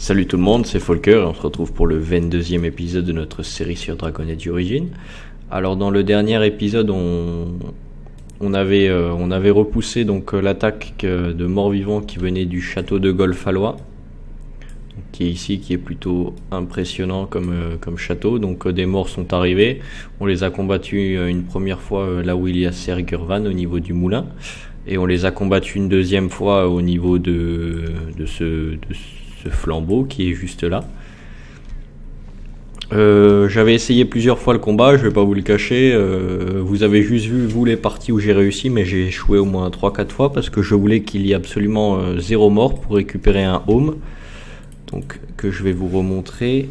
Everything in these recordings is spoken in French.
Salut tout le monde, c'est Folker et on se retrouve pour le 22e épisode de notre série sur Dragon Age Origins. Alors dans le dernier épisode, on avait repoussé donc l'attaque de morts-vivants qui venait du château de Golfalois, qui est ici, qui est plutôt impressionnant comme château. Donc des morts sont arrivés, on les a combattus une première fois là où il y a Ser Gurvan au niveau du moulin, et on les a combattus une deuxième fois au niveau de ce flambeau qui est juste là. J'avais essayé plusieurs fois le combat, je vais pas vous le cacher. Vous avez juste vu vous les parties où j'ai réussi, mais j'ai échoué au moins 3-4 fois parce que je voulais qu'il y ait absolument 0 mort pour récupérer un home. Donc que je vais vous remontrer.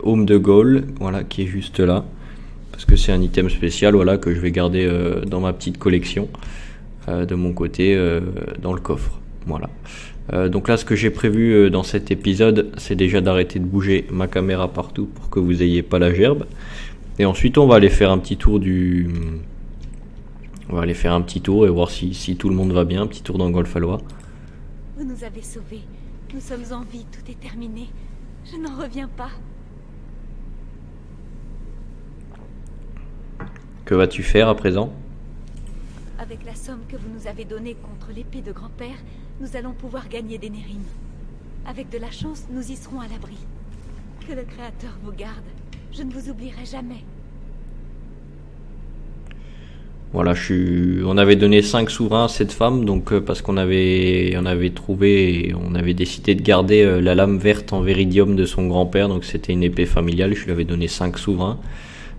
Home de Gaul, voilà, qui est juste là. Parce que c'est un item spécial, voilà, que je vais garder dans ma petite collection. De mon côté, dans le coffre. Voilà. Donc là, ce que j'ai prévu dans cet épisode, c'est déjà d'arrêter de bouger ma caméra partout pour que vous ayez pas la gerbe. Et ensuite, on va aller faire un petit tour on va aller faire un petit tour et voir si tout le monde va bien. Un petit tour dans Golfalois. Vous nous avez sauvés. Nous sommes en vie, tout est terminé. Je n'en reviens pas. Que vas-tu faire à présent ? Avec la somme que vous nous avez donnée contre l'épée de grand-père, nous allons pouvoir gagner des Nérines. Avec de la chance, nous y serons à l'abri. Que le Créateur vous garde. Je ne vous oublierai jamais. Voilà, on avait donné 5 souverains à cette femme, donc parce qu'on avait trouvé et on avait décidé de garder la lame verte en viridium de son grand-père, donc c'était une épée familiale, je lui avais donné 5 souverains.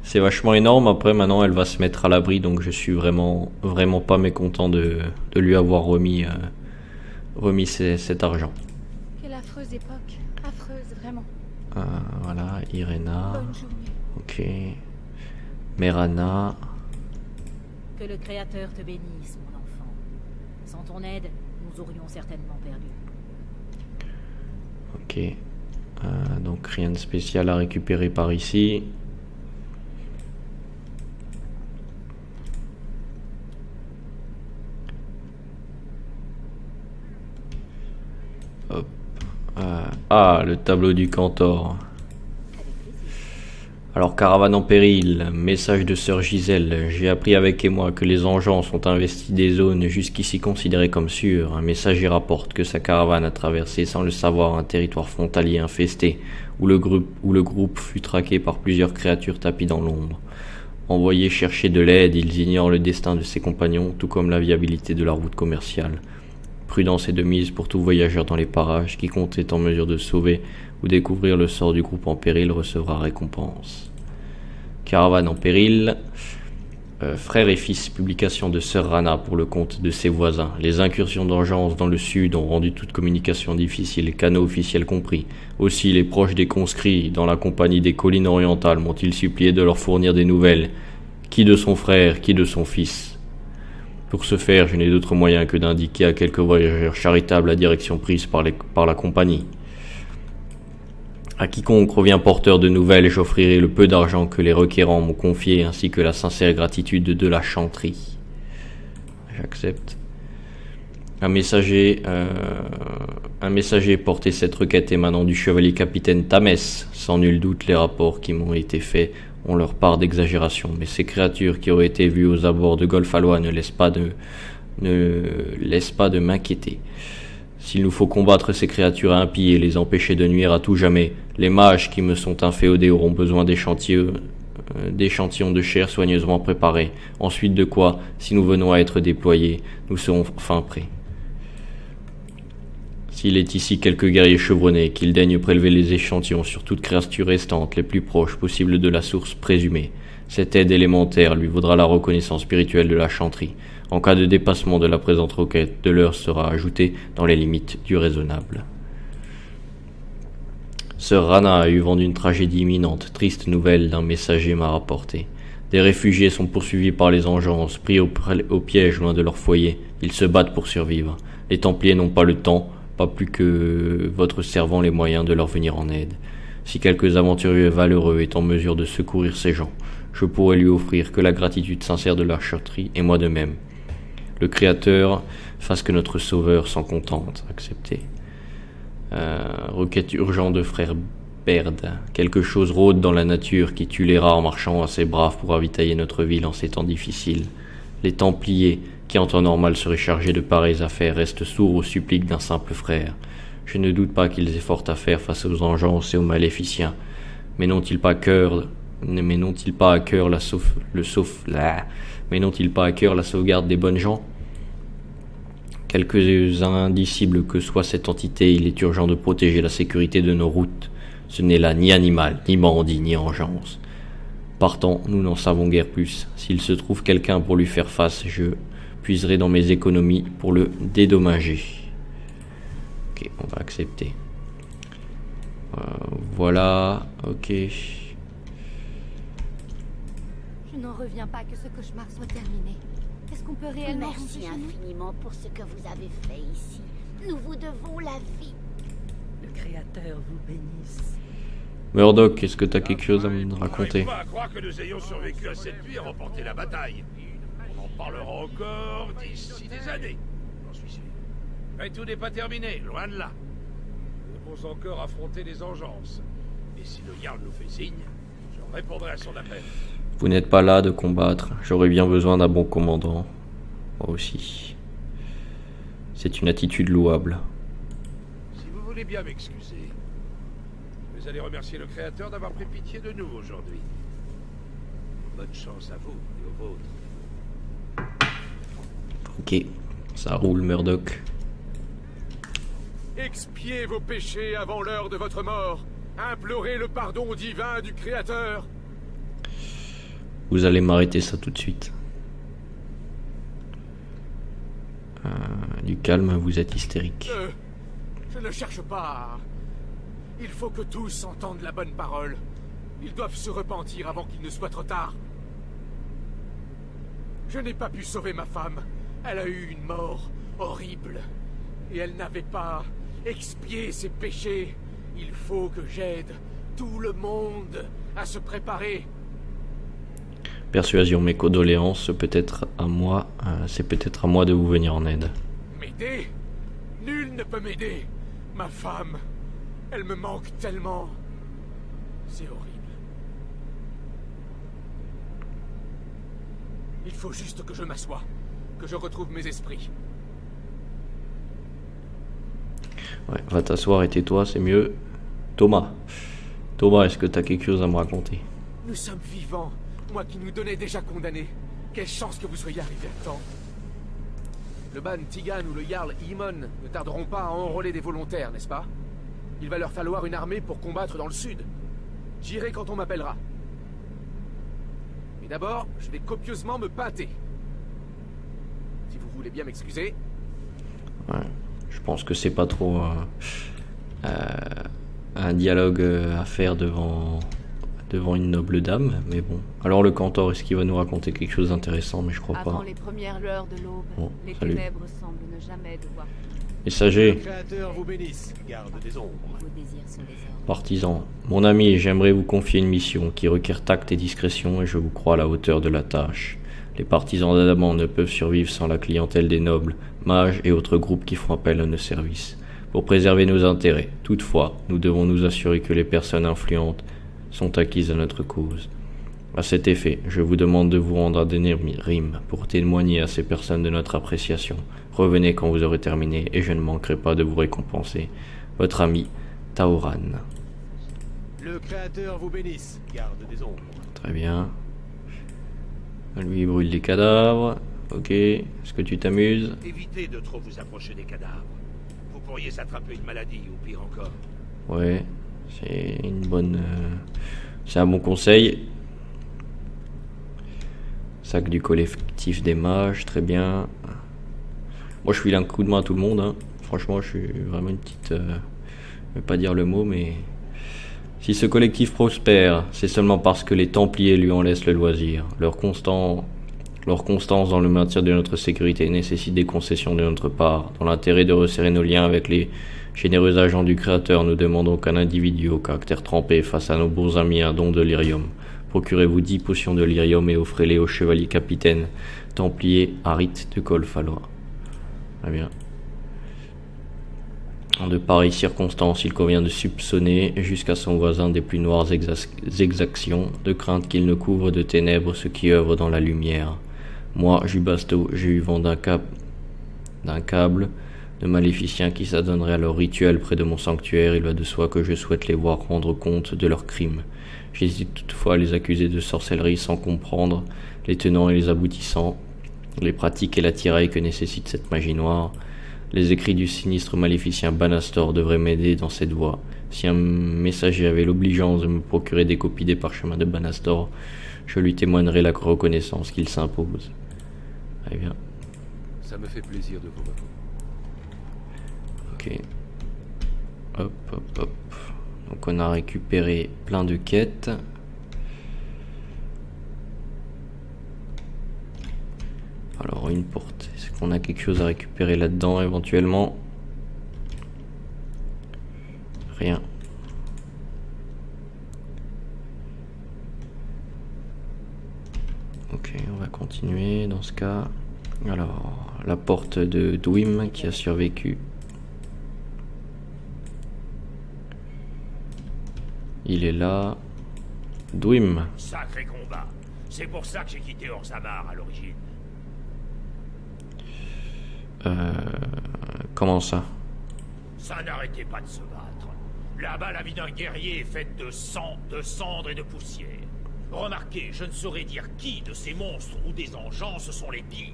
C'est vachement énorme. Après, maintenant, elle va se mettre à l'abri, donc je suis vraiment pas mécontent de lui avoir remis cet argent. Quelle affreuse époque. Affreuse, vraiment. Voilà, Irena. Bonne journée. Ok. Merana. Que le Créateur te bénisse, mon enfant. Sans ton aide, nous aurions certainement perdu. Ok. Donc rien de spécial à récupérer par ici. Hop. Le tableau du Cantor. Alors, caravane en péril, message de sœur Gisèle. J'ai appris avec émoi que les Engeance ont investi des zones jusqu'ici considérées comme sûres. Un messager rapporte que sa caravane a traversé sans le savoir un territoire frontalier infesté, où le groupe fut traqué par plusieurs créatures tapies dans l'ombre. Envoyés chercher de l'aide, ils ignorent le destin de ses compagnons, tout comme la viabilité de la route commerciale. Prudence est de mise pour tout voyageur dans les parages qui compte être en mesure de sauver ou découvrir le sort du groupe en péril recevra récompense. Caravane en péril. Frère et fils, publication de Sœur Rana pour le compte de ses voisins. Les incursions d'Engeance dans le sud ont rendu toute communication difficile, canaux officiels compris. Aussi, les proches des conscrits dans la compagnie des collines orientales m'ont-ils supplié de leur fournir des nouvelles. Qui de son frère, qui de son fils. Pour ce faire, je n'ai d'autre moyen que d'indiquer à quelques voyageurs charitables la direction prise par la compagnie. À quiconque revient porteur de nouvelles, j'offrirai le peu d'argent que les requérants m'ont confié, ainsi que la sincère gratitude de la chanterie. J'accepte. Un messager portait cette requête émanant du chevalier capitaine Tamès. Sans nul doute, les rapports qui m'ont été faits ont leur part d'exagération, mais ces créatures qui auraient été vues aux abords de Golfalois ne laissent pas de m'inquiéter. S'il nous faut combattre ces créatures impies et les empêcher de nuire à tout jamais, les mages qui me sont inféodés auront besoin d'échantillons de chair soigneusement préparés. Ensuite de quoi, si nous venons à être déployés, nous serons enfin prêts. S'il est ici quelques guerriers chevronnés, qu'ils daignent prélever les échantillons sur toute créature restante, les plus proches possibles de la source présumée. Cette aide élémentaire lui vaudra la reconnaissance spirituelle de la chanterie. En cas de dépassement de la présente requête, de l'heure sera ajoutée dans les limites du raisonnable. Sœur Rana a eu vent d'une tragédie imminente, triste nouvelle d'un messager m'a rapporté. Des réfugiés sont poursuivis par les Engeances, pris au piège loin de leur foyer. Ils se battent pour survivre. Les Templiers n'ont pas le temps, pas plus que votre servant les moyens de leur venir en aide. Si quelques aventuriers valeureux est en mesure de secourir ces gens, je pourrais lui offrir que la gratitude sincère de la chanterie et moi de même. Le Créateur fasse que notre Sauveur s'en contente. Accepté. Requête urgente de frère Baird. Quelque chose rôde dans la nature qui tue les rares marchands assez braves pour ravitailler notre ville en ces temps difficiles. Les Templiers, qui en temps normal seraient chargés de pareilles affaires, restent sourds aux suppliques d'un simple frère. Je ne doute pas qu'ils aient fort à faire face aux engeances et aux maléficiens. Mais n'ont-ils pas à cœur la sauvegarde des bonnes gens? Quelque indicible que soit cette entité, il est urgent de protéger la sécurité de nos routes. Ce n'est là ni animal, ni bandit, ni engeance. Partant, nous n'en savons guère plus. S'il se trouve quelqu'un pour lui faire face, je puiserai dans mes économies pour le dédommager. Ok, on va accepter. Voilà, ok. Je n'en reviens pas que ce cauchemar soit terminé. Est-ce qu'on peut réellement Merci rentrer chez nous? infiniment pour ce que vous avez fait ici. Nous vous devons la vie. Le Créateur vous bénisse. Murdoch, est-ce que t'as quelque chose à me raconter? On va croire que nous ayons survécu à cette nuit et remporté la bataille. On en parlera encore d'ici des années. J'en suis sûr. Mais tout n'est pas terminé, loin de là. Nous devons encore affronter les engeances. Et si le Jarl nous fait signe, je répondrai à son appel. Vous n'êtes pas là de combattre. J'aurais bien besoin d'un bon commandant. Moi aussi. C'est une attitude louable. Si vous voulez bien m'excuser, vous allez remercier le Créateur d'avoir pris pitié de nous aujourd'hui. Bonne chance à vous et aux vôtres. Ok, ça roule, Murdoch. Expiez vos péchés avant l'heure de votre mort. Implorez le pardon divin du Créateur. Vous allez m'arrêter ça tout de suite. Du calme, vous êtes hystérique. Je ne cherche pas. Il faut que tous entendent la bonne parole. Ils doivent se repentir avant qu'il ne soit trop tard. Je n'ai pas pu sauver ma femme. Elle a eu une mort horrible. Et elle n'avait pas expié ses péchés. Il faut que j'aide tout le monde à se préparer. Persuasion, mes condoléances, c'est peut-être à moi de vous venir en aide. M'aider? Nul ne peut m'aider. Ma femme, elle me manque tellement. C'est horrible. Il faut juste que je m'assoie, que je retrouve mes esprits. Ouais, va t'asseoir et tais-toi, c'est mieux. Thomas, est-ce que t'as quelque chose à me raconter? Nous sommes vivants. Moi qui nous donnais déjà condamnés. Quelle chance que vous soyez arrivés à temps. Le ban Tigan ou le Jarl Imon ne tarderont pas à enrôler des volontaires, n'est-ce pas? Il va leur falloir une armée pour combattre dans le sud. J'irai quand on m'appellera. Mais d'abord, je vais copieusement me pâter. Si vous voulez bien m'excuser. Ouais, je pense que c'est pas trop un dialogue à faire devant une noble dame, mais bon. Alors le Cantor, est-ce qu'il va nous raconter quelque chose d'intéressant? Mais je crois Avant pas. les premières lueurs de l'aube, Bon, les salut. ténèbres semblent ne jamais devoir Messager, Créateur vous bénisse, garde des ombres. Vos désirs sont des ordres. partisan, mon ami, j'aimerais vous confier une mission qui requiert tact et discrétion et je vous crois à la hauteur de la tâche. Les partisans d'Adamant ne peuvent survivre sans la clientèle des nobles, mages et autres groupes qui font appel à nos services. Pour préserver nos intérêts, toutefois, nous devons nous assurer que les personnes influentes sont acquises à notre cause. À cet effet, je vous demande de vous rendre à Denerim pour témoigner à ces personnes de notre appréciation. Revenez quand vous aurez terminé et je ne manquerai pas de vous récompenser. Votre ami, Taoran. Le Créateur vous bénisse, garde des ombres. Très bien. Lui, il brûle des cadavres. Ok. Est-ce que tu t'amuses? Évitez de trop vous approcher des cadavres. Vous pourriez attraper une maladie ou pire encore. Ouais. C'est une bonne... c'est un bon conseil. Sac du collectif des mages, très bien. Moi je file un coup de main à tout le monde, hein. Franchement je suis vraiment une petite... je vais pas dire le mot, mais... Si ce collectif prospère, c'est seulement parce que les Templiers lui en laissent le loisir. Leur constance dans le maintien de notre sécurité nécessite des concessions de notre part. Dans l'intérêt de resserrer nos liens avec les généreux agents du Créateur, nous demandons qu'un individu au caractère trempé fasse à nos bons amis un don de lyrium. Procurez-vous 10 potions de lyrium et offrez-les au chevalier capitaine Templier Harit de Colfalois. Très bien. En de pareilles circonstances, il convient de soupçonner jusqu'à son voisin des plus noires exactions, de crainte qu'il ne couvre de ténèbres ce qui œuvre dans la lumière. Moi, Jubasto, j'ai eu vent d'un câble de maléficiens qui s'adonneraient à leur rituel près de mon sanctuaire. Il va de soi que je souhaite les voir rendre compte de leurs crimes. J'hésite toutefois à les accuser de sorcellerie sans comprendre les tenants et les aboutissants, les pratiques et l'attirail que nécessite cette magie noire. Les écrits du sinistre maléficien Banastor devraient m'aider dans cette voie. Si un messager avait l'obligeance de me procurer des copies des parchemins de Banastor, je lui témoignerai la reconnaissance qu'il s'impose. Allez, bien. Ça me fait plaisir de vous revoir. Ok. Hop, hop, hop. Donc on a récupéré plein de quêtes. Alors une porte. Est-ce qu'on a quelque chose à récupérer là-dedans éventuellement? Rien. Ok, on va continuer dans ce cas. Alors, la porte de Dwim qui a survécu. Il est là. Dwim. Sacré combat. C'est pour ça que j'ai quitté Orzammar à l'origine. Comment ça? Ça n'arrêtait pas de se battre. Là-bas, la vie d'un guerrier est faite de sang, de cendres et de poussière. Remarquez, je ne saurais dire qui de ces monstres ou des engences sont les pires.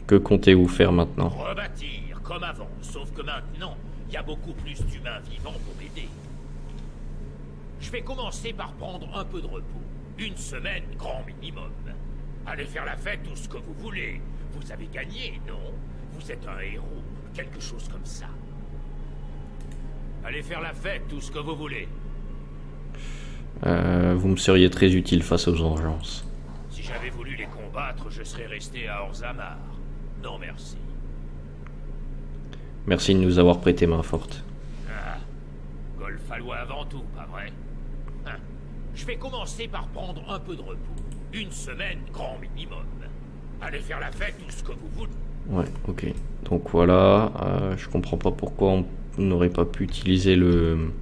Que comptez-vous faire maintenant? Rebâtir, comme avant, sauf que maintenant, il y a beaucoup plus d'humains vivants pour m'aider. Je vais commencer par prendre un peu de repos. Une semaine, grand minimum. Allez faire la fête, tout ce que vous voulez. Vous avez gagné, non? Vous êtes un héros, quelque chose comme ça. Allez faire la fête, tout ce que vous voulez. Vous me seriez très utile face aux engences. Si j'avais voulu les combattre, je serais resté à Orzammar. Non, merci. Merci de nous avoir prêté main forte. Ah, Golfalois avant tout, pas vrai? Je vais commencer par prendre un peu de repos. Une semaine, grand minimum. Allez faire la fête, tout ce que vous voulez. Ouais, ok. Donc voilà, je comprends pas pourquoi on n'aurait pas pu utiliser le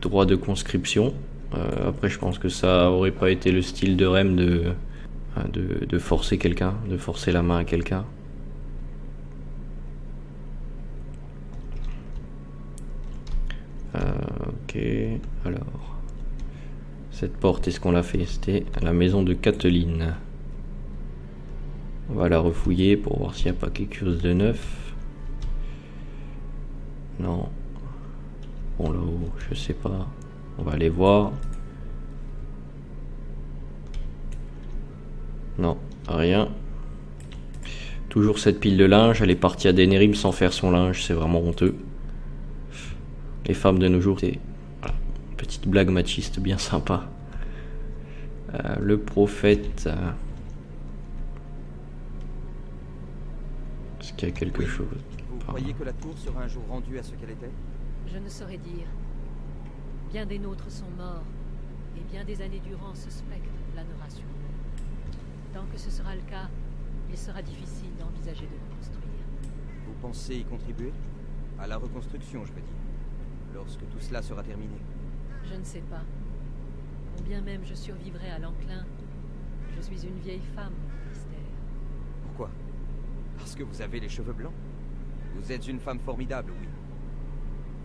droit de conscription. Après, je pense que ça aurait pas été le style de Rem de forcer quelqu'un, de forcer la main à quelqu'un. Ok, alors... Cette porte, est-ce qu'on l'a fait? C'était la maison de Catelyn. On va la refouiller pour voir s'il n'y a pas quelque chose de neuf. Non. Bon, là-haut, je sais pas. On va aller voir. Non, rien. Toujours cette pile de linge. Elle est partie à Daenerys sans faire son linge. C'est vraiment honteux. Les femmes de nos jours, c'est... Voilà. Petite blague machiste bien sympa. Le prophète... Est-ce qu'il y a quelque chose? Vous croyez que la tour sera un jour rendue à ce qu'elle était? Je ne saurais dire. Bien des nôtres sont morts, et bien des années durant ce spectre planera sur nous. Tant que ce sera le cas, il sera difficile d'envisager de le construire. Vous pensez y contribuer? À la reconstruction, je veux dire. Lorsque tout cela sera terminé. Je ne sais pas. Combien même je survivrai à l'enclin, je suis une vieille femme, mon mystère. Pourquoi? Parce que vous avez les cheveux blancs? Vous êtes une femme formidable, oui.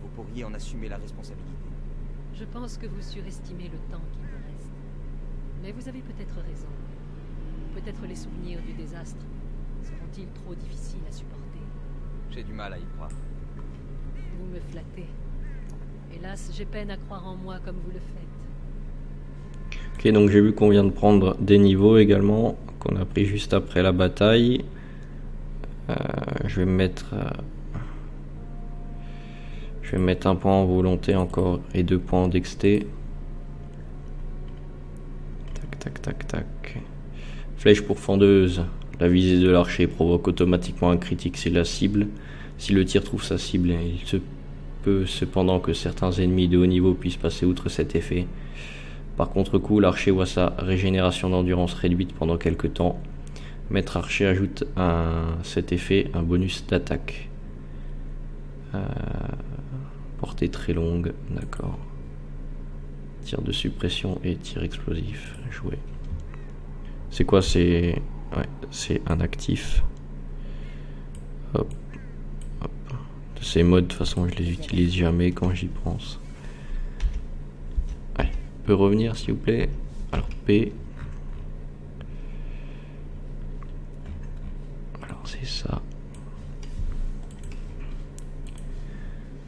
Vous pourriez en assumer la responsabilité. Je pense que vous surestimez le temps qu'il me reste. Mais vous avez peut-être raison. Peut-être les souvenirs du désastre seront-ils trop difficiles à supporter. J'ai du mal à y croire. Vous me flattez. Hélas, j'ai peine à croire en moi comme vous le faites. Ok, donc j'ai vu qu'on vient de prendre des niveaux également, qu'on a pris juste après la bataille. Je vais mettre un point en volonté encore et 2 points en dexté. Tac, tac, tac, tac. Flèche pourfendeuse. La visée de l'archer provoque automatiquement un critique sur la cible. Si le tir trouve sa cible, il se peut cependant que certains ennemis de haut niveau puissent passer outre cet effet. Par contre-coup, l'archer voit sa régénération d'endurance réduite pendant quelques temps. Maître archer ajoute à cet effet un bonus d'attaque. Portée très longue, d'accord. Tir de suppression et tir explosif. Joué. C'est quoi? C'est... Ouais, c'est un actif. Hop. Hop. De ces modes, de toute façon, je les utilise jamais quand j'y pense. Ouais. Peut revenir, s'il vous plaît. Alors, P. Alors, c'est ça.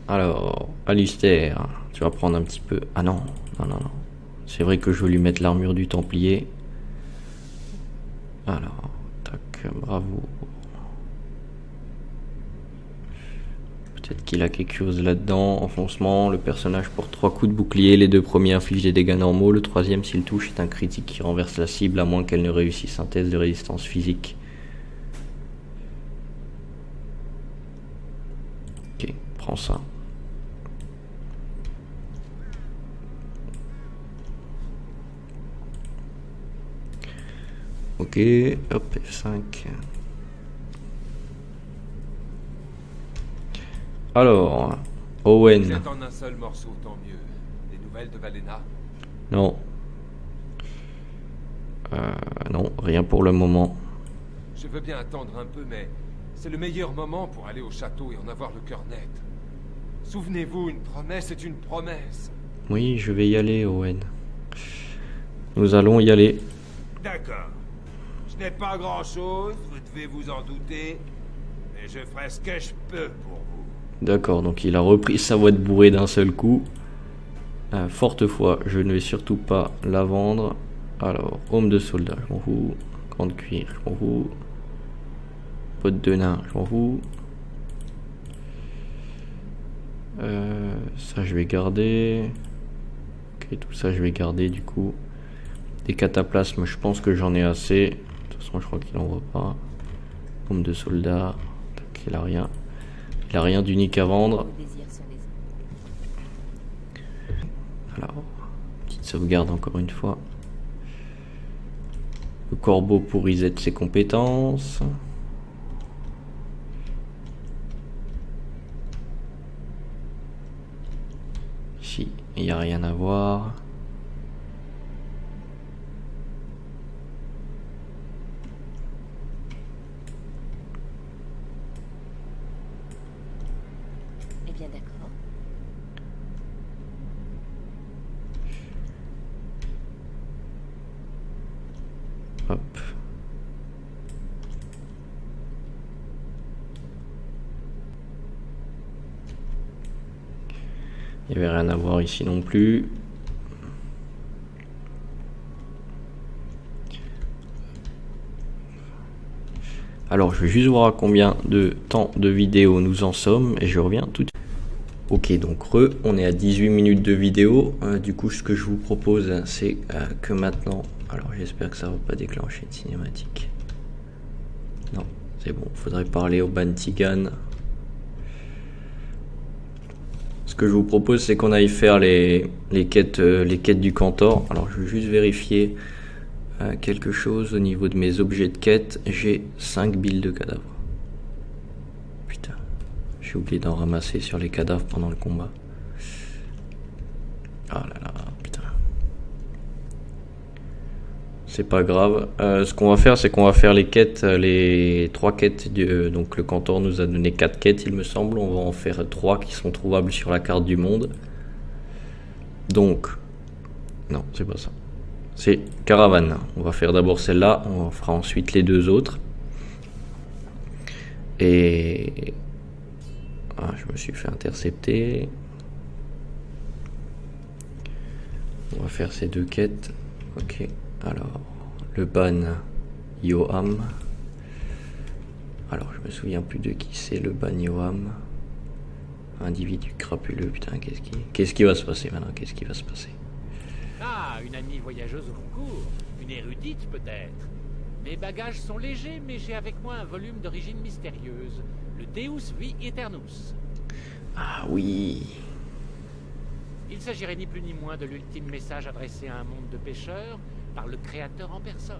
Alors, Alistair, tu vas prendre un petit peu... Ah non, non, non, non. C'est vrai que je veux lui mettre l'armure du Templier. Alors, tac, bravo. Peut-être qu'il a quelque chose là-dedans. Enfoncement, le personnage porte 3 coups de bouclier. Les 2 premiers infligent des dégâts normaux. Le 3e, s'il touche, est un critique qui renverse la cible à moins qu'elle ne réussisse un test de résistance physique. Ok, prends ça. Ok, hop, F5. Alors, Owen. Vous êtes en un seul morceau, tant mieux. Des nouvelles de Valena? Non. Non, rien pour le moment. Je veux bien attendre un peu, mais c'est le meilleur moment pour aller au château et en avoir le cœur net. Souvenez-vous, une promesse est une promesse. Oui, je vais y aller, Owen. Nous allons y aller. D'accord. Ce n'est pas grand-chose, vous devez vous en douter, mais je ferai ce que je peux pour vous. D'accord, donc il a repris sa boîte bourrée d'un seul coup. Forte foi, je ne vais surtout pas la vendre. Alors, homme de soldat, je m'en fous. Grande cuir, je m'en fous. Botte de nain, je m'en fous. Ça je vais garder. Ok, tout ça je vais garder du coup. Des cataplasmes, je pense que j'en ai assez. De toute façon, je crois qu'il en voit pas. Homme de soldat. Donc, il a rien. Il a rien d'unique à vendre. Alors, petite sauvegarde encore une fois. Le corbeau pour reset ses compétences. Ici, il n'y a rien à voir. Eh bien, d'accord. Hop. Il n'y avait rien à voir ici non plus. Alors, je vais juste voir à combien de temps de vidéo nous en sommes et je reviens tout de suite. Ok, donc on est à 18 minutes de vidéo. Du coup, ce que je vous propose, c'est que maintenant... Alors, j'espère que ça ne va pas déclencher une cinématique. Non, c'est bon. Il faudrait parler au Ban Tigan. Ce que je vous propose, c'est qu'on aille faire les quêtes du Cantor. Alors, je vais juste vérifier quelque chose au niveau de mes objets de quête. J'ai 5 billes de cadavres. Putain, j'ai oublié d'en ramasser sur les cadavres pendant le combat. Ah là là, putain. C'est pas grave. Ce qu'on va faire, c'est qu'on va faire les quêtes, les 3 quêtes. Donc le Cantor nous a donné 4 quêtes, il me semble. On va en faire 3 qui sont trouvables sur la carte du monde. Donc, non, c'est pas ça. C'est caravane. On va faire d'abord celle-là. On fera ensuite les 2 autres. Et... Ah, je me suis fait intercepter. On va faire ces 2 quêtes. Ok. Alors, le ban Yoham. Alors, je me souviens plus de qui c'est le ban Yoham. Individu crapuleux, putain, qu'est-ce qui va se passer maintenant? Qu'est-ce qui va se passer? Ah, une amie voyageuse au concours. Une érudite, peut-être. Mes bagages sont légers, mais j'ai avec moi un volume d'origine mystérieuse. Le Deus Vi Aeternus. Ah oui. Il s'agirait ni plus ni moins de l'ultime message adressé à un monde de pécheurs par le Créateur en personne.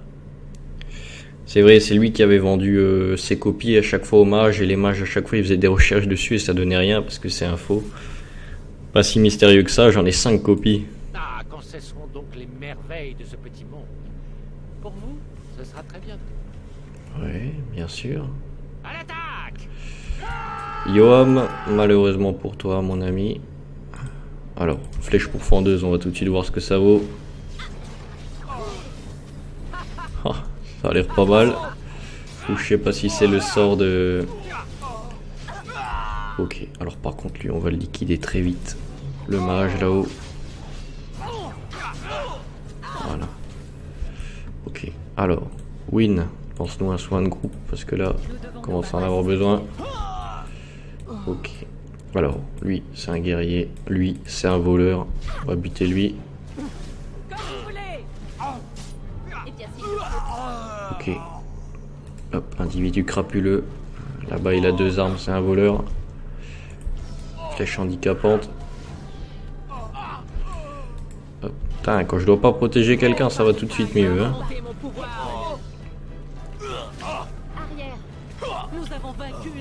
C'est vrai, c'est lui qui avait vendu ses copies à chaque fois aux mages, et les mages à chaque fois ils faisaient des recherches dessus et ça donnait rien parce que c'est un faux. Pas si mystérieux que ça, j'en ai 5 copies. Ah, quand cesseront donc les merveilles de ce petit monde? Pour vous, ce sera très bientôt. Oui, bien sûr. À l'attaque! Yoam, malheureusement pour toi mon ami. Alors, flèche pour fendeuse, on va tout de suite voir ce que ça vaut. Ah, ça a l'air pas mal. Ou je sais pas si c'est le sort de... Ok, alors par contre lui on va le liquider très vite. Le mage là-haut. Voilà. Ok, alors, Win, pense-nous un soin de groupe parce que là, on commence à en avoir besoin. Ok. Alors, lui, c'est un guerrier. Lui, c'est un voleur. On va buter lui. Ok. Hop, individu crapuleux. Là-bas, il a 2 armes, c'est un voleur. Flèche handicapante. Hop. Putain, quand je dois pas protéger quelqu'un, ça va tout de suite mieux. Hein.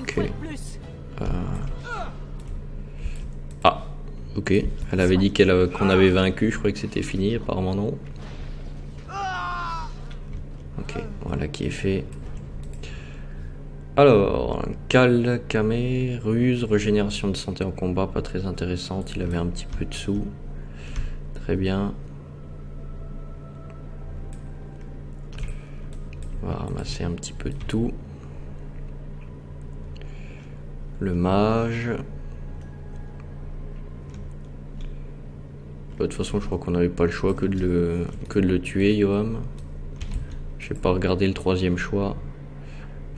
Ok. Ah, ok. Elle avait dit qu'on avait vaincu, je croyais que c'était fini, apparemment non. Ok, voilà qui est fait. Alors, Cal, Kamé, ruse, régénération de santé en combat, pas très intéressante. Il avait un petit peu de sous. Très bien. On va ramasser un petit peu de tout. Le mage. De toute façon, je crois qu'on n'avait pas le choix que de le tuer, Yoam. Je vais pas regarder le 3e choix.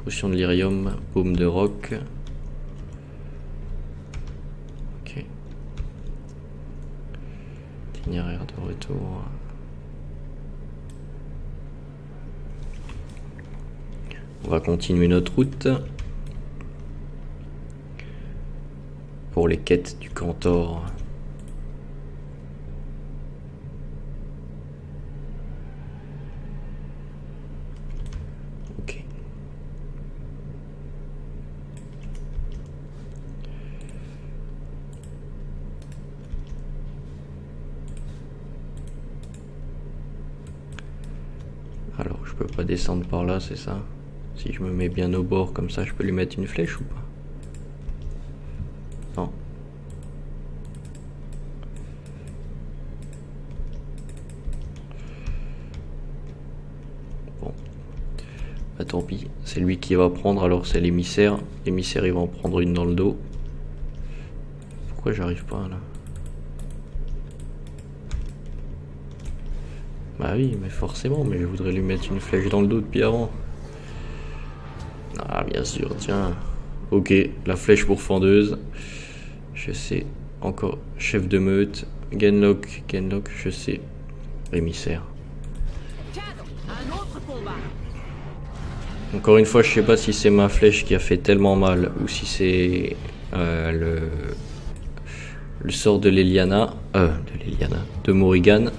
Potion de lyrium, baume de roc. Ok. Itinéraire de retour. On va continuer notre route. Pour les quêtes du Cantor. Ok. Alors, je peux pas descendre par là, c'est ça? Si je me mets bien au bord comme ça, je peux lui mettre une flèche ou pas? Non. Bon. Bah tant pis. C'est lui qui va prendre, alors c'est l'émissaire. L'émissaire, il va en prendre une dans le dos. Pourquoi j'arrive pas là? Bah oui, mais forcément, mais je voudrais lui mettre une flèche dans le dos depuis avant. Ah bien sûr, tiens. Ok, la flèche pour fendeuse. Je sais. Encore chef de meute. Genlock, je sais. Émissaire. Encore une fois, je sais pas si c'est ma flèche qui a fait tellement mal ou si c'est le sort de l'Eliana. De Morrigan.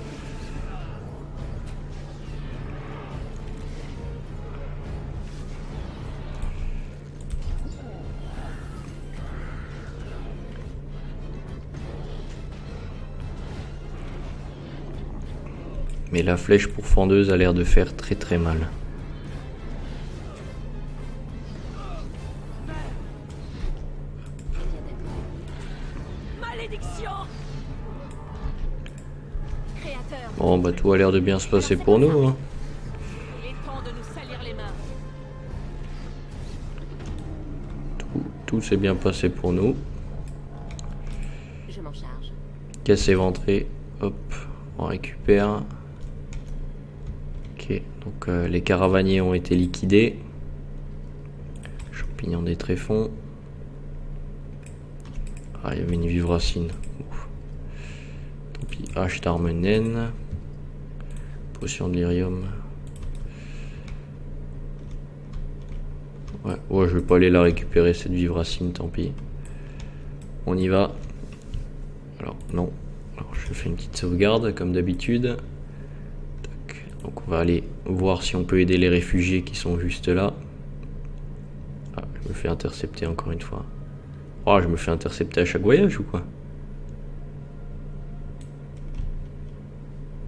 Mais la flèche pour fendeuse a l'air de faire très très mal. Bon bah tout a l'air de bien se passer pour nous. Hein. Tout s'est bien passé pour nous. Je m'en charge. Caisse éventrée. Hop, on récupère. Ok, donc les caravaniers ont été liquidés. Champignons des tréfonds. Ah, il y avait une vivracine. Ouf. Tant pis, hache d'arme naine. Potion de lyrium. Ouais, je vais pas aller la récupérer cette vivracine, tant pis. On y va. Alors, non. Alors, je fais une petite sauvegarde comme d'habitude. Donc on va aller voir si on peut aider les réfugiés qui sont juste là. Ah, je me fais intercepter encore une fois. Oh, je me fais intercepter à chaque voyage ou quoi?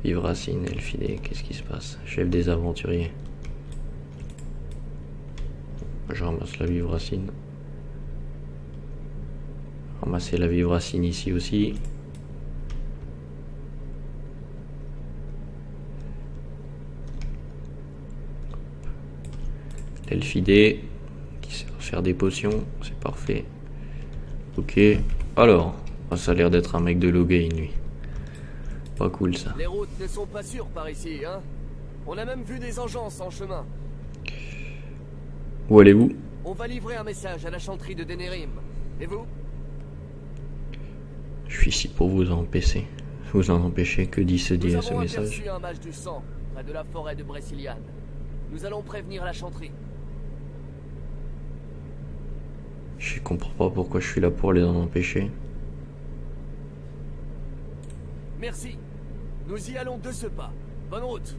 Vive Racine, Elfidé, qu'est-ce qui se passe? Chef des aventuriers. Je ramasse la vive Racine. Ramasser la vive Racine ici aussi. L'Elfidé qui sert à faire des potions, c'est parfait. Ok, alors, ça a l'air d'être un mec de Logain lui. Pas cool ça. Les routes ne sont pas sûres par ici, hein. On a même vu des engences en chemin. Où allez-vous? On va livrer un message à la chanterie de Denerim. Et vous? Je suis ici pour vous empêcher. Vous en empêcher, que dit ce Nous ce avons message? aperçu un mage du sang près de la forêt de Bressiliane. Nous allons prévenir la chanterie. Je comprends pas pourquoi je suis là pour les en empêcher. Merci. Nous y allons de ce pas. Bonne route.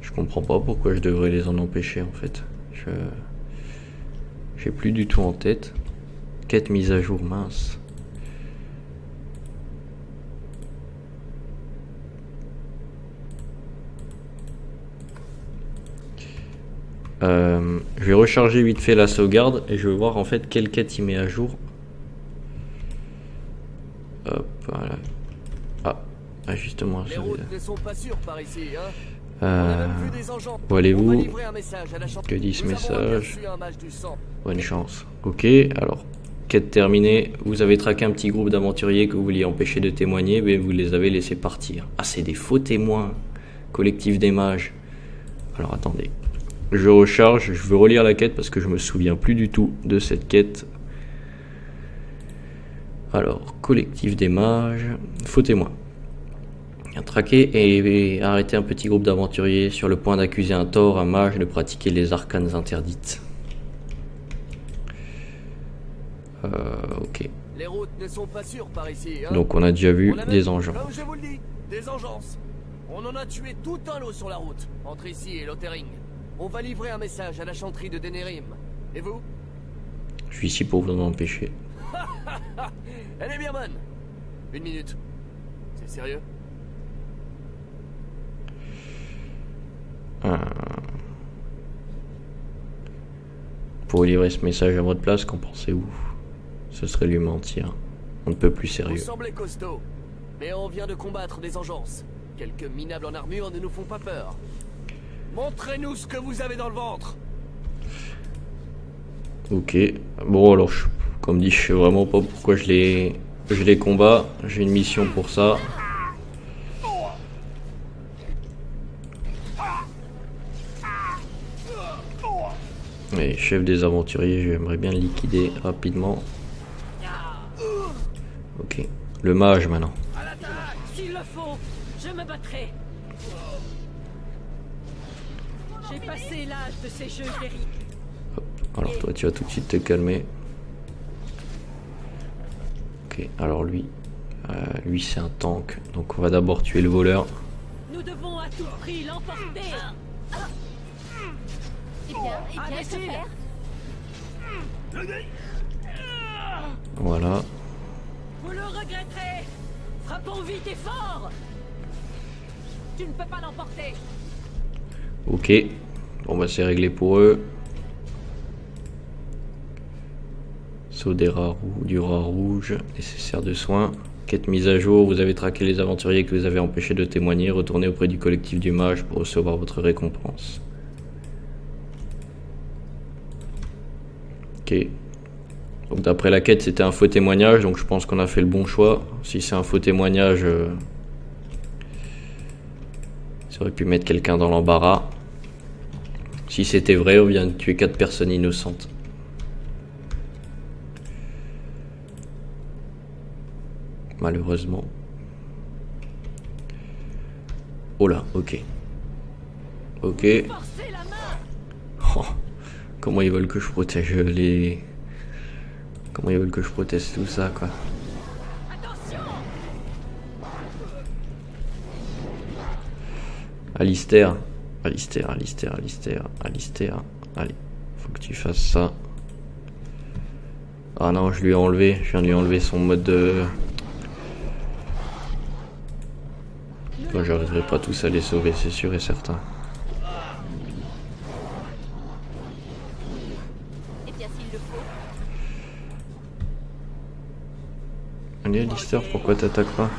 Je comprends pas pourquoi je devrais les en empêcher en fait. J'ai plus du tout en tête. Quête mise à jour, mince. Je vais recharger vite fait la sauvegarde et je vais voir en fait quelle quête il met à jour. Hop, voilà. Ah, justement. Les routes ne sont pas sûres par ici, hein. On a même vu des engences. Où allez-vous? On va livrer un message à la chanterie. Que dit ce Nous avons message? aperçu un mage du sang. Bonne chance. Ok, alors, quête terminée. Vous avez traqué un petit groupe d'aventuriers que vous vouliez empêcher de témoigner, mais vous les avez laissés partir. Ah, c'est des faux témoins. Collectif des mages. Alors, attendez. Je recharge, je veux relire la quête parce que je me souviens plus du tout de cette quête. Alors, collectif des mages, faux témoin. Traquer et arrêter un petit groupe d'aventuriers sur le point d'accuser un tort, un mage de pratiquer les arcanes interdites. Ok. Les routes ne sont pas sûres par ici, hein. Donc on a déjà vu On a même, des engeants. Comme je vous le dis, des engences. On en a tué tout un lot sur la route, entre ici et Lothering. On va livrer un message à la chanterie de Denerim. Et vous? Je suis ici pour vous en empêcher. Elle est bien bonne. Une minute. C'est sérieux? Pour livrer ce message à votre place, qu'en pensez-vous? Ce serait lui mentir. On ne peut plus Vous sérieux. semblez costaud, mais on vient de combattre des engences. Quelques minables en armure ne nous font pas peur. Montrez-nous ce que vous avez dans le ventre. Ok. Bon alors, comme dit, je sais vraiment pas pourquoi je les combats. J'ai une mission pour ça. Et chef des aventuriers, j'aimerais bien le liquider rapidement. Ok. Le mage maintenant. S'il le faut, je me battrai. J'ai passé l'âge de ces jeux guerriers. Alors toi tu vas tout de suite te calmer. Ok, alors lui c'est un tank, donc on va d'abord tuer le voleur. Nous devons à tout prix l'emporter. Eh bien, que faire? Voilà. Vous le regretterez. Frappons vite et fort. Tu ne peux pas l'emporter. Ok, bon bah c'est réglé pour eux. Saut du rat rouge, nécessaire de soins. Quête mise à jour, vous avez traqué les aventuriers que vous avez empêchés de témoigner. Retournez auprès du collectif du mage pour recevoir votre récompense. Ok. Donc d'après la quête c'était un faux témoignage, donc je pense qu'on a fait le bon choix. Si c'est un faux témoignage, ça aurait pu mettre quelqu'un dans l'embarras. Si c'était vrai, on vient de tuer 4 personnes innocentes. Malheureusement. Oh là, ok. Ok. Oh, comment ils veulent que je protège les... Comment ils veulent que je protège tout ça, quoi. Alistair. Allez, faut que tu fasses ça. Ah non, je lui ai enlevé, je viens de lui enlever son mode de... Moi, j'arriverai pas tous à les sauver, c'est sûr et certain. Allez, Alistair, pourquoi t'attaques pas?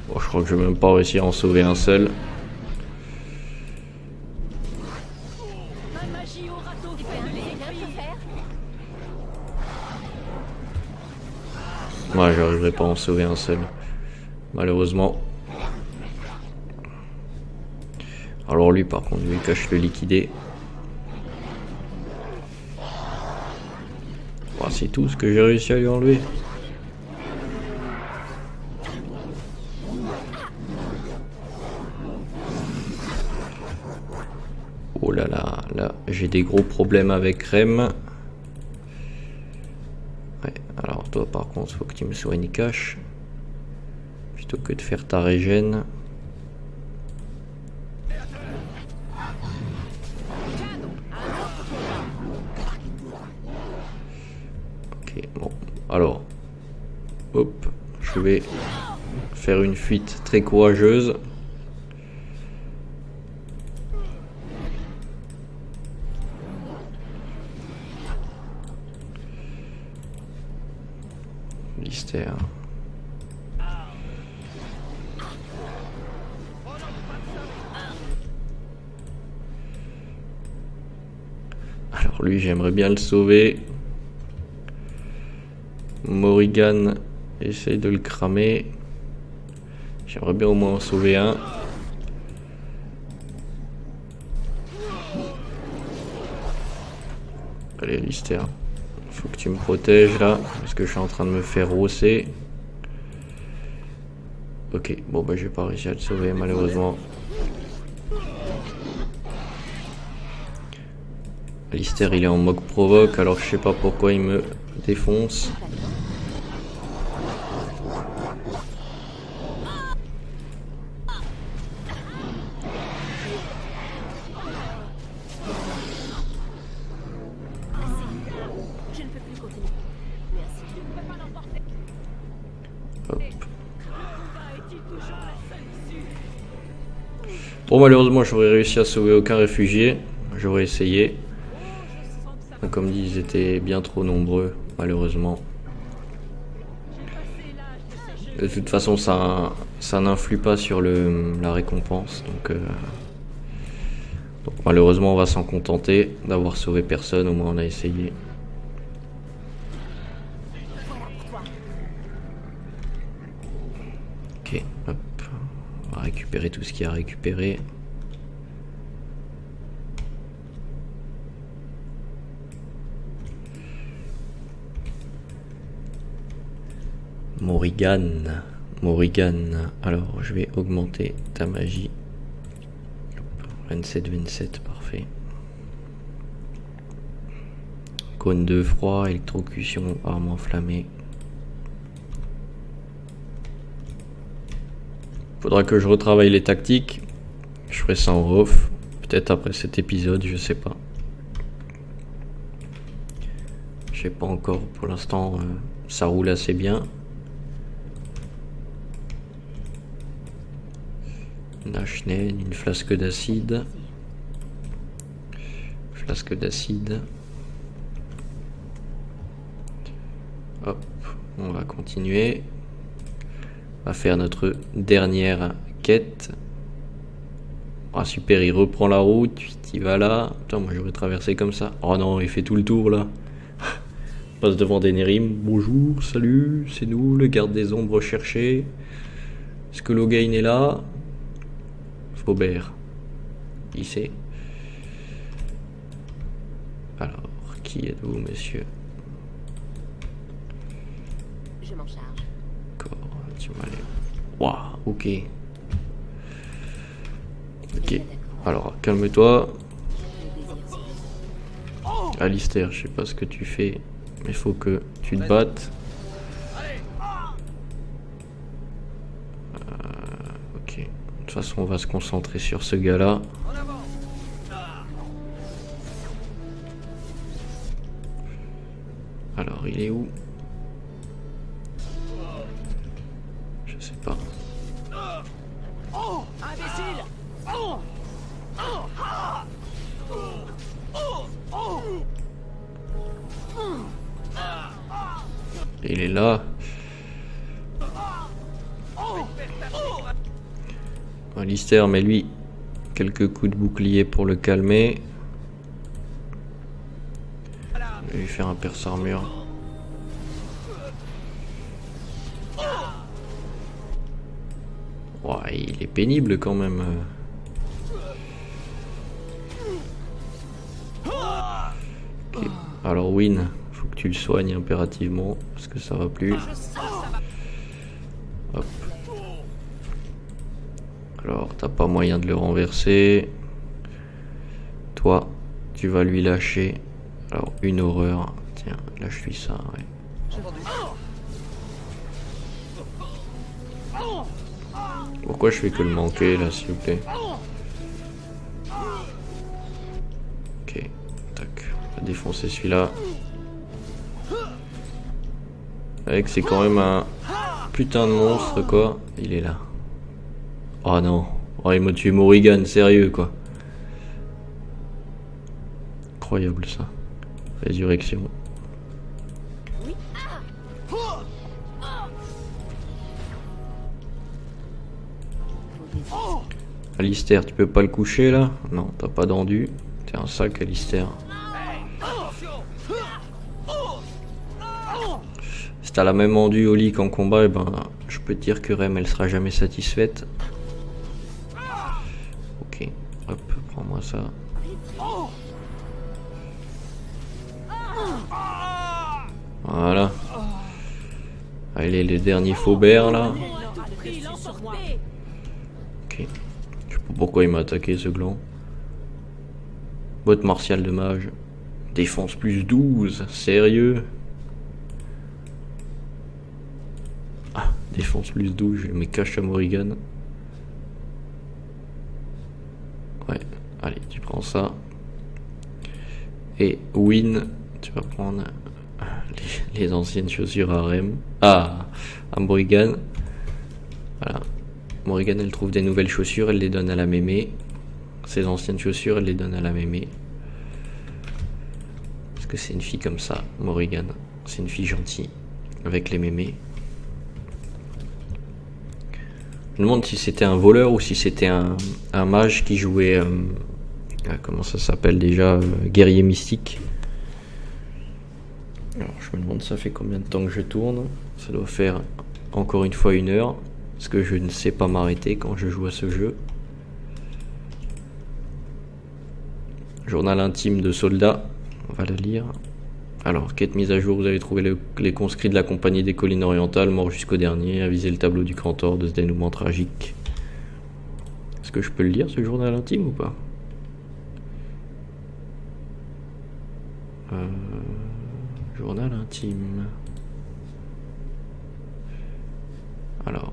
Bon, je crois que je vais même pas réussir à en sauver un seul. Ouais, j'arriverai pas à en sauver un seul, malheureusement. Alors lui, par contre, lui cache le liquider. Oh, c'est tout ce que j'ai réussi à lui enlever. Oh là là, là j'ai des gros problèmes avec Rem. Ouais, alors toi par contre, faut que tu me soignes cache. Plutôt que de faire ta régène. Ok, bon, alors, hop, je vais faire une fuite très courageuse. Alistair. Alors lui, j'aimerais bien le sauver. Morrigan essaye de le cramer. J'aimerais bien au moins en sauver un. Allez, Alistair. Faut que tu me protèges là, parce que je suis en train de me faire rosser. Ok, bon bah j'ai pas réussi à le sauver malheureusement. Alistair il est en mock provoque, alors je sais pas pourquoi il me défonce. Bon, malheureusement j'aurais réussi à sauver aucun réfugié, j'aurais essayé. Comme dit, ils étaient bien trop nombreux malheureusement. De toute façon ça n'influe pas sur la récompense, donc malheureusement on va s'en contenter d'avoir sauvé personne, au moins on a essayé. Ok, hop. On va récupérer tout ce qu'il y a à récupérer. Morrigan. Alors je vais augmenter ta magie. 27, parfait. Cône de froid, électrocution, arme enflammée. Faudra que je retravaille les tactiques. Je ferai ça en off. Peut-être après cet épisode, je sais pas. Je sais pas encore. Pour l'instant, ça roule assez bien. Nashnen, une flasque d'acide. Hop, on va continuer. On va faire notre dernière quête. Ah super, il reprend la route, puis il va là. Putain, moi j'aurais traversé comme ça. Oh non, il fait tout le tour là. On passe devant Denerim. Bonjour, salut, c'est nous, le garde des ombres recherché. Est-ce que Logain est là? Faubert. Qui c'est? Alors, qui êtes-vous, monsieur? Je m'en charge. Tu m'as l'air. Waouh, ok. Ok, alors calme-toi. Alistair, je sais pas ce que tu fais, Il faut que tu te battes. Ok. De toute façon, on va se concentrer sur ce gars-là. Alors, il est où? Je sais pas. Il est là. Alistair, mais lui, quelques coups de bouclier pour le calmer. Je vais lui faire un perce armure. Ouais, il est pénible quand même. Ok. Alors Win, faut que tu le soignes impérativement parce que ça va plus. Hop. Alors t'as pas moyen de le renverser. Toi, tu vas lui lâcher. Alors une horreur. Tiens, lâche-lui ça. Ouais. Pourquoi je fais que le manquer là, s'il vous plaît? Ok, tac, on va défoncer celui-là. Avec c'est quand même un putain de monstre quoi. Il est là. Oh non, oh, il m'a tué Morrigan, sérieux quoi. Incroyable ça. Résurrection. Alistair, tu peux pas le coucher là? Non, t'as pas d'endu. T'es un sac, Alistair. Si t'as la même endu au lit qu'en combat, eh ben, je peux te dire que Rem, elle sera jamais satisfaite. Ok, hop, prends-moi ça. Voilà. Allez, les derniers faubert là. Ok. Je sais pas pourquoi il m'a attaqué ce gland. Botte martiale de mage. Défense plus 12. Sérieux? Ah, défense plus 12. Je mets cache à Morrigan. Ouais. Allez, tu prends ça. Et Win, tu vas prendre les anciennes chaussures à Rem. Ah, à Morrigan. Voilà. Morrigan, elle trouve des nouvelles chaussures, elle les donne à la mémé. Ses anciennes chaussures, elle les donne à la mémé. Parce que c'est une fille comme ça, Morrigan. C'est une fille gentille, avec les mémés. Je me demande si c'était un voleur ou si c'était un mage qui jouait... comment ça s'appelle déjà? Guerrier mystique. Alors, je me demande, ça fait combien de temps que je tourne? Ça doit faire encore une fois 1 heure. Parce que je ne sais pas m'arrêter quand je joue à ce jeu. Journal intime de soldat. On va la lire. Alors, quête mise à jour. Vous avez trouvé les conscrits de la compagnie des collines orientales, morts jusqu'au dernier. Avisez le tableau du cantor de ce dénouement tragique. Est-ce que je peux le lire, ce journal intime, ou pas? Journal intime. Alors...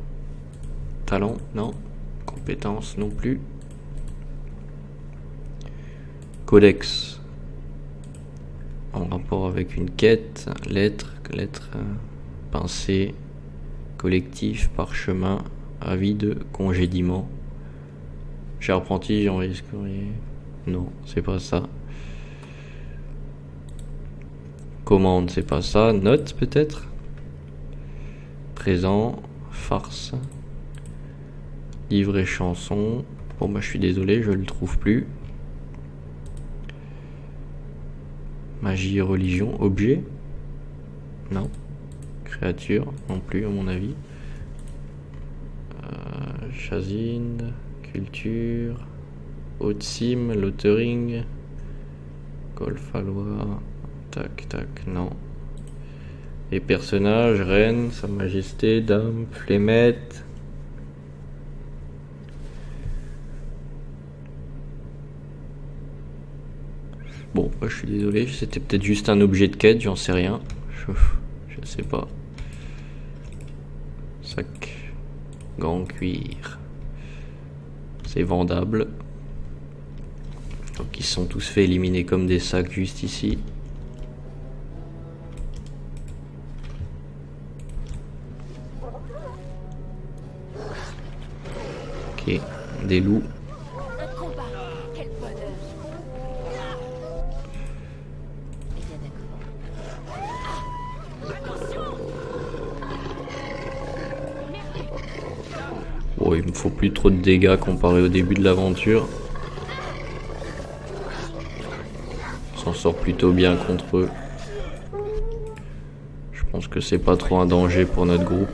Talent, non. Compétence, non plus. Codex. En rapport avec une quête. Lettre, pincée. Collectif, parchemin. Avis de congédiement. Cher apprenti, j'ai envoyé ce courrier. Non, c'est pas ça. Commande, c'est pas ça. Note, peut-être. Présent. Farce. Livre et chanson. Bon bah je suis désolé, je le trouve plus. Magie et religion. Objet? Non. Créature? Non plus à mon avis. Chazine. Culture. Haute-Sim. Lothering. Golfalois. Tac tac, non. Les personnages, reine, sa majesté, dame, flémette. Bon, bah, je suis désolé, c'était peut-être juste un objet de quête, j'en sais rien. Je sais pas. Sac. Gants cuir. C'est vendable. Donc ils sont tous fait éliminer comme des sacs juste ici. Ok, des loups. Un combat. Quel bonheur. Eh bien d'accord. Bon, il me faut plus trop de dégâts comparé au début de l'aventure. On s'en sort plutôt bien contre eux. Je pense que c'est pas trop un danger pour notre groupe.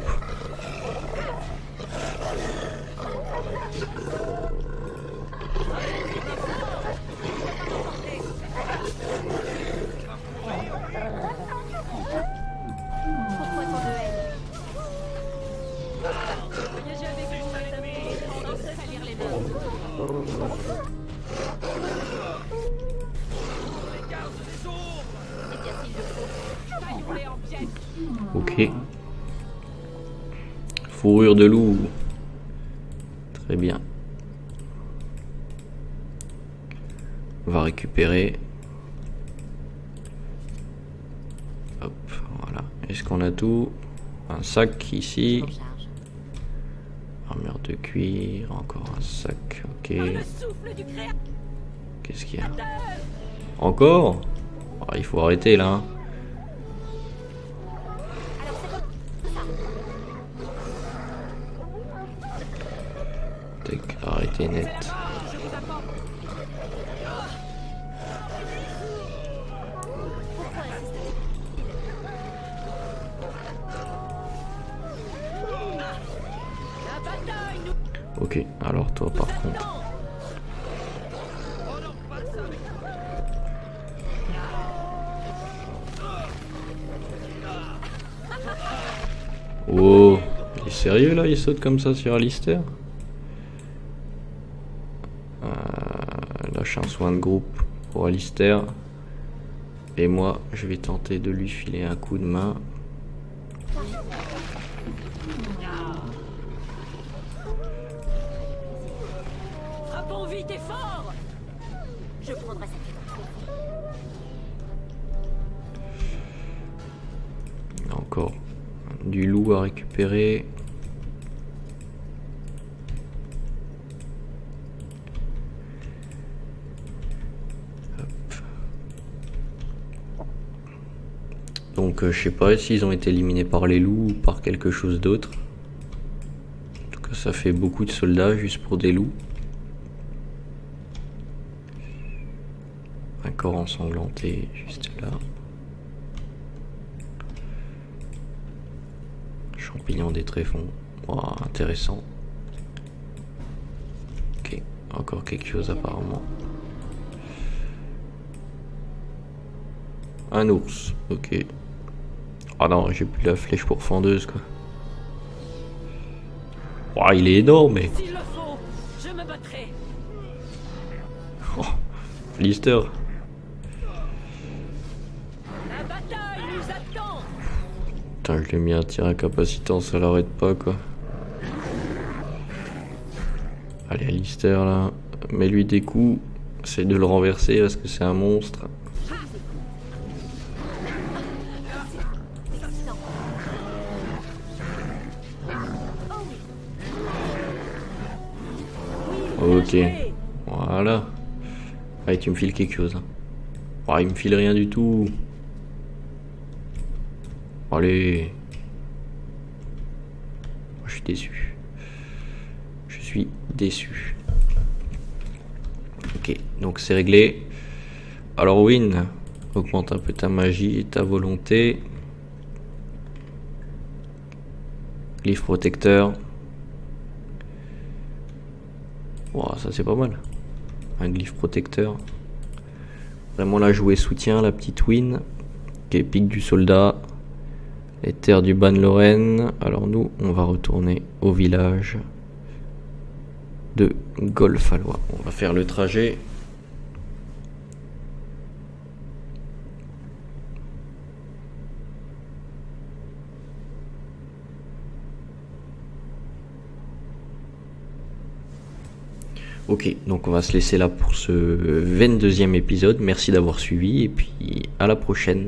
Ok. Fourrure de loup. Très bien. On va récupérer. Hop, voilà. Est-ce qu'on a tout? Un sac ici. Armure de cuir. Encore un sac. Ok. Qu'est-ce qu'il y a? Encore? Ah, il faut arrêter là. Arrêtez net. Ok, alors toi par contre. Oh, il est sérieux là, il saute comme ça sur Alistair? Lâche un soin de groupe pour Alistair. Et moi, je vais tenter de lui filer un coup de main. Frappons vite et fort. Je prendrai cette Encore du loup à récupérer. Donc je sais pas s'ils ont été éliminés par les loups ou par quelque chose d'autre. En tout cas ça fait beaucoup de soldats juste pour des loups. Un corps ensanglanté juste là. Champignon des tréfonds. Wow, intéressant. Ok, encore quelque chose apparemment. Un ours, ok. Ah non, j'ai plus la flèche pour fendeuse quoi. Wow, il est énorme mais. S'il le faut, je me battrai. Oh, Lister. La bataille nous attend. Putain, je lui ai mis un tir incapacitant, ça l'arrête pas quoi. Allez, Alistair là, mets-lui des coups. Essaye de le renverser parce que c'est un monstre. Ok, voilà. Allez, tu me files quelque chose. Oh, il me file rien du tout. Allez. Je suis déçu. Je suis déçu. Ok, donc c'est réglé. Alors Win, augmente un peu ta magie et ta volonté. Glyphe protecteur. Wow, ça c'est pas mal. Un glyphe protecteur. Vraiment la jouer soutien, la petite Win. Ok, pique du soldat. Les terres du Ban Lorraine. Alors nous, on va retourner au village de Golfalois. On va faire le trajet. Ok, donc on va se laisser là pour ce 22e épisode. Merci d'avoir suivi et puis à la prochaine.